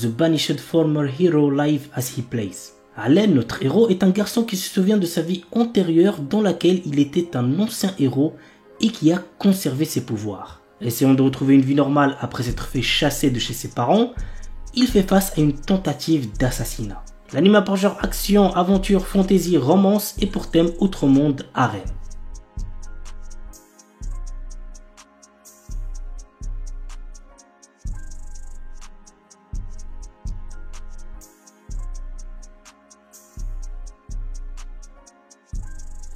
The Banished Former Hero Live as He Plays. Allen, notre héros, est un garçon qui se souvient de sa vie antérieure dans laquelle il était un ancien héros et qui a conservé ses pouvoirs. Essayant de retrouver une vie normale après s'être fait chasser de chez ses parents, il fait face à une tentative d'assassinat. L'anime a pour genre action, aventure, fantasy, romance et pour thème outre-monde, harem.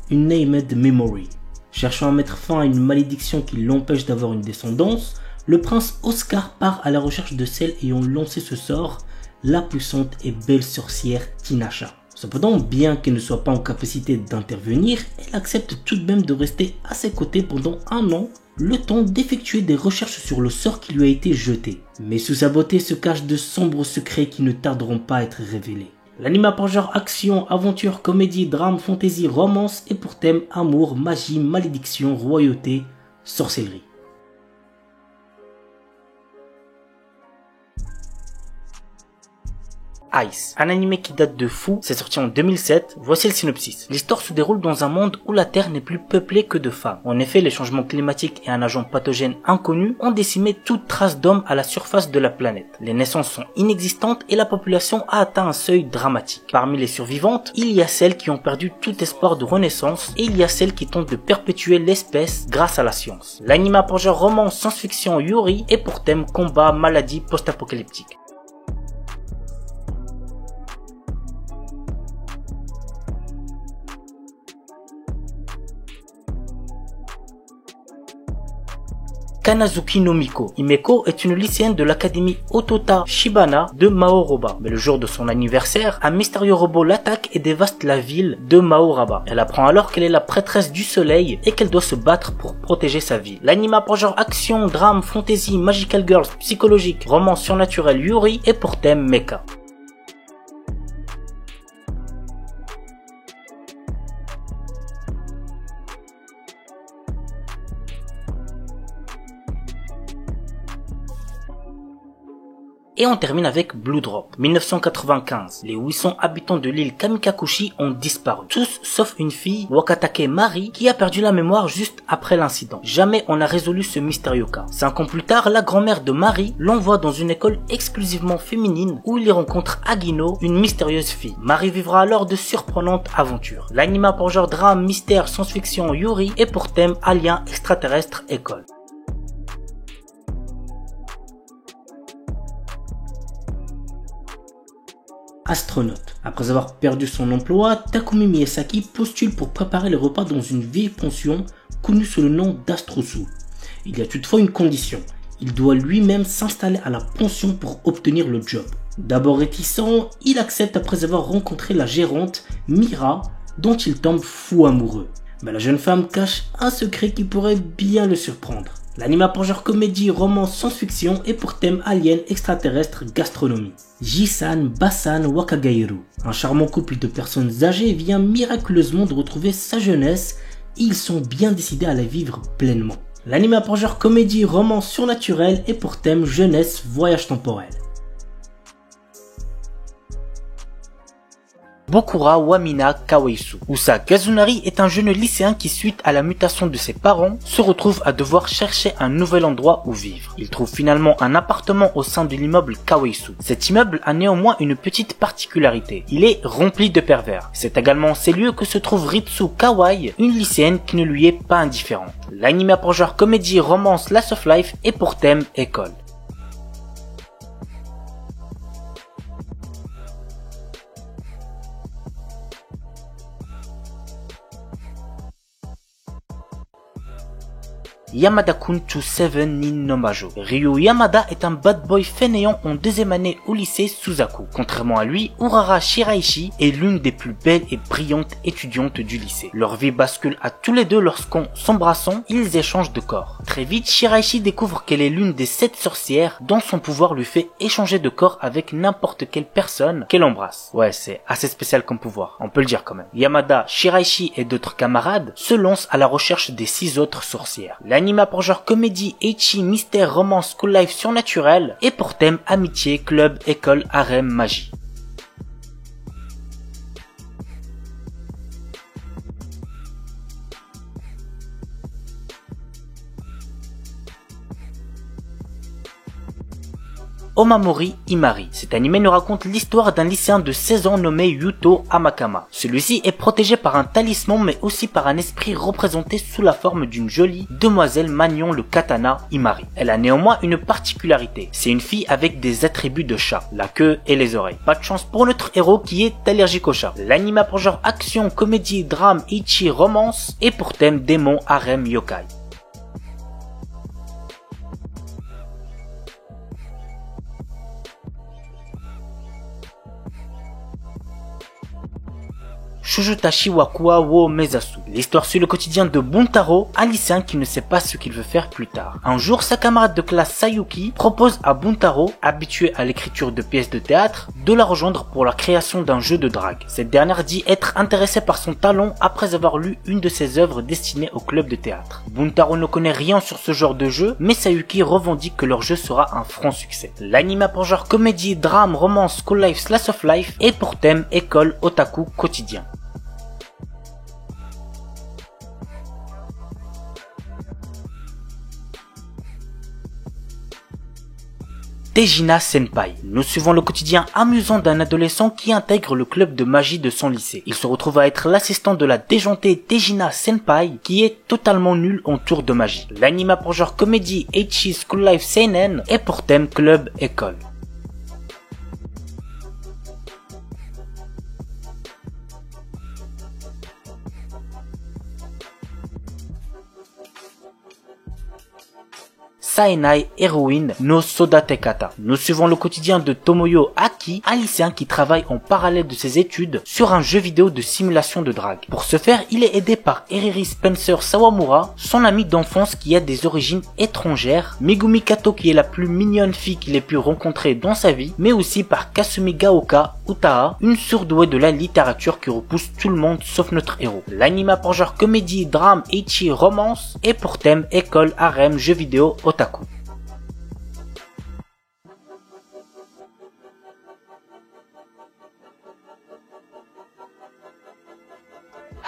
Une Named Memory. Cherchant à mettre fin à une malédiction qui l'empêche d'avoir une descendance, le prince Oscar part à la recherche de celle ayant lancé ce sort, la puissante et belle sorcière Tinasha. Cependant, bien qu'elle ne soit pas en capacité d'intervenir, elle accepte tout de même de rester à ses côtés pendant 1 an, le temps d'effectuer des recherches sur le sort qui lui a été jeté. Mais sous sa beauté se cachent de sombres secrets qui ne tarderont pas à être révélés. L'anime a pour genre action, aventure, comédie, drame, fantasy, romance et pour thème amour, magie, malédiction, royauté, sorcellerie. Ice, un animé qui date de fou, c'est sorti en 2007, voici le synopsis. L'histoire se déroule dans un monde où la Terre n'est plus peuplée que de femmes. En effet, les changements climatiques et un agent pathogène inconnu ont décimé toute trace d'homme à la surface de la planète. Les naissances sont inexistantes et la population a atteint un seuil dramatique. Parmi les survivantes, il y a celles qui ont perdu tout espoir de renaissance et il y a celles qui tentent de perpétuer l'espèce grâce à la science. L'anime a pour genre roman, science-fiction, yuri et pour thème combat, maladie, post-apocalyptique. Kanazuki no Miko. Himeko est une lycéenne de l'académie Otota Shibana de Maoroba. Mais le jour de son anniversaire, un mystérieux robot l'attaque et dévaste la ville de Maoraba. Elle apprend alors qu'elle est la prêtresse du soleil et qu'elle doit se battre pour protéger sa ville. L'anime a pour genre action, drame, fantasy, magical girls, psychologique, roman surnaturel, yuri et pour thème mecha. Et on termine avec Blue Drop. 1995. Les 800 habitants de l'île Kamikakushi ont disparu. Tous sauf une fille, Wakatake Mari, qui a perdu la mémoire juste après l'incident. Jamais on n'a résolu ce mystérieux cas. 5 ans plus tard, la grand-mère de Mari l'envoie dans une école exclusivement féminine où il y rencontre Agino, une mystérieuse fille. Mari vivra alors de surprenantes aventures. L'anime a pour genre drame, mystère, science-fiction, yuri et pour thème alien, extraterrestre, école. Astronaute. Après avoir perdu son emploi, Takumi Miyazaki postule pour préparer les repas dans une vieille pension connue sous le nom d'Astrosu. Il y a toutefois une condition. Il doit lui-même s'installer à la pension pour obtenir le job. D'abord réticent, il accepte après avoir rencontré la gérante, Mira, dont il tombe fou amoureux. Mais la jeune femme cache un secret qui pourrait bien le surprendre. L'anime a pour genre comédie, roman, science-fiction et pour thème alien, extraterrestre, gastronomie. Jisan Basan Wakagairu. Un charmant couple de personnes âgées vient miraculeusement de retrouver sa jeunesse et ils sont bien décidés à la vivre pleinement. L'anime a pour genre comédie, roman surnaturel et pour thème jeunesse, voyage temporel. Bokura Wamina Kawaisu. Usa Kazunari est un jeune lycéen qui, suite à la mutation de ses parents, se retrouve à devoir chercher un nouvel endroit où vivre. Il trouve finalement un appartement au sein de l'immeuble Kawaisu. Cet immeuble a néanmoins une petite particularité. Il est rempli de pervers. C'est également en ces lieux que se trouve Ritsu Kawai, une lycéenne qui ne lui est pas indifférente. L'anime a pour genre comédie, romance, slice of life et pour thème école. Yamada-kun to Seven Nin no Majo. Ryu Yamada est un bad boy fainéant en 2e année au lycée Suzaku. Contrairement à lui, Urara Shiraishi est l'une des plus belles et brillantes étudiantes du lycée. Leur vie bascule à tous les deux lorsqu'en s'embrassant, ils échangent de corps. Très vite, Shiraishi découvre qu'elle est l'une des 7 sorcières dont son pouvoir lui fait échanger de corps avec n'importe quelle personne qu'elle embrasse. Ouais, c'est assez spécial comme pouvoir, on peut le dire quand même. Yamada, Shiraishi et d'autres camarades se lancent à la recherche des 6 autres sorcières. L'anime L'anime a pour genre comédie, ecchi, mystère, romance, school life surnaturel et pour thème amitié, club, école, harem, magie. Omamori Imari. Cet animé nous raconte l'histoire d'un lycéen de 16 ans nommé Yuto Amakama. Celui-ci est protégé par un talisman mais aussi par un esprit représenté sous la forme d'une jolie demoiselle maniant le katana Imari. Elle a néanmoins une particularité. C'est une fille avec des attributs de chat, la queue et les oreilles. Pas de chance pour notre héros qui est allergique au chat. L'anime a pour genre action, comédie, drame, ecchi, romance et pour thème démon, harem, yokai. Shujutashi wa Kuwa wo Mezasu. L'histoire suit le quotidien de Buntaro, un lycéen qui ne sait pas ce qu'il veut faire plus tard. Un jour, sa camarade de classe Sayuki propose à Buntaro, habitué à l'écriture de pièces de théâtre, de la rejoindre pour la création d'un jeu de drague. Cette dernière dit être intéressée par son talent après avoir lu une de ses œuvres destinées au club de théâtre. Buntaro ne connaît rien sur ce genre de jeu, mais Sayuki revendique que leur jeu sera un franc succès. L'anime a pour genre comédie, drame, romance, school life, slice of life et pour thème école, otaku, quotidien. Tejina Senpai. Nous suivons le quotidien amusant d'un adolescent qui intègre le club de magie de son lycée. Il se retrouve à être l'assistant de la déjantée Tejina Senpai qui est totalement nul en tour de magie. L'anime a pour genre comédie, ecchi, school life, seinen et pour thème club, école. Saenai Heroine no Sodatekata. Nous suivons le quotidien de Tomoyo Aki, un lycéen qui travaille en parallèle de ses études sur un jeu vidéo de simulation de drague. Pour ce faire, il est aidé par Eriri Spencer Sawamura, son ami d'enfance qui a des origines étrangères, Megumi Kato qui est la plus mignonne fille qu'il ait pu rencontrer dans sa vie, mais aussi par Kasumi Gaoka Utaha, une surdouée de la littérature qui repousse tout le monde sauf notre héros. L'anime a pour genre comédie, drame, ecchi, romance et pour thème école, harem, jeux vidéo, otaku.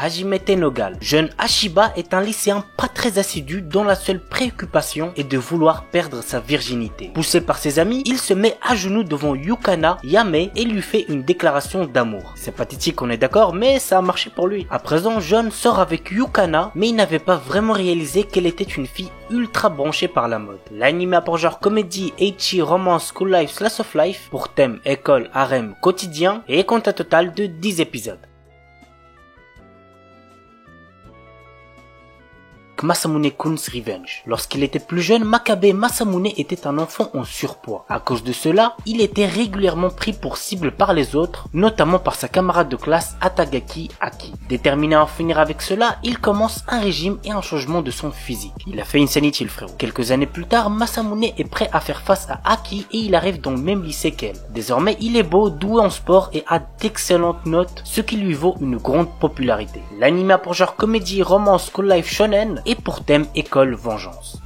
Hajimete no Gal. Jeune Ashiba est un lycéen pas très assidu dont la seule préoccupation est de vouloir perdre sa virginité. Poussé par ses amis, il se met à genoux devant Yukana Yame et lui fait une déclaration d'amour. C'est pathétique, on est d'accord, mais ça a marché pour lui. À présent, Jeune sort avec Yukana, mais il n'avait pas vraiment réalisé qu'elle était une fille ultra branchée par la mode. L'anime a pour genre comédie, ecchi, romance, school life, slice of life, pour thème école, harem, quotidien et compte un total de 10 épisodes. Masamune-kun's Revenge. Lorsqu'il était plus jeune, Makabe Masamune était un enfant en surpoids. À cause de cela, il était régulièrement pris pour cible par les autres, notamment par sa camarade de classe Atagaki Aki. Déterminé à en finir avec cela, il commence un régime et un changement de son physique. Il a fait une sanité le frérot. Quelques années plus tard, Masamune est prêt à faire face à Aki et il arrive dans le même lycée qu'elle. Désormais, il est beau, doué en sport et a d'excellentes notes, ce qui lui vaut une grande popularité. L'anime a pour genre comédie, romance, school life, shonen et pour thème école vengeance.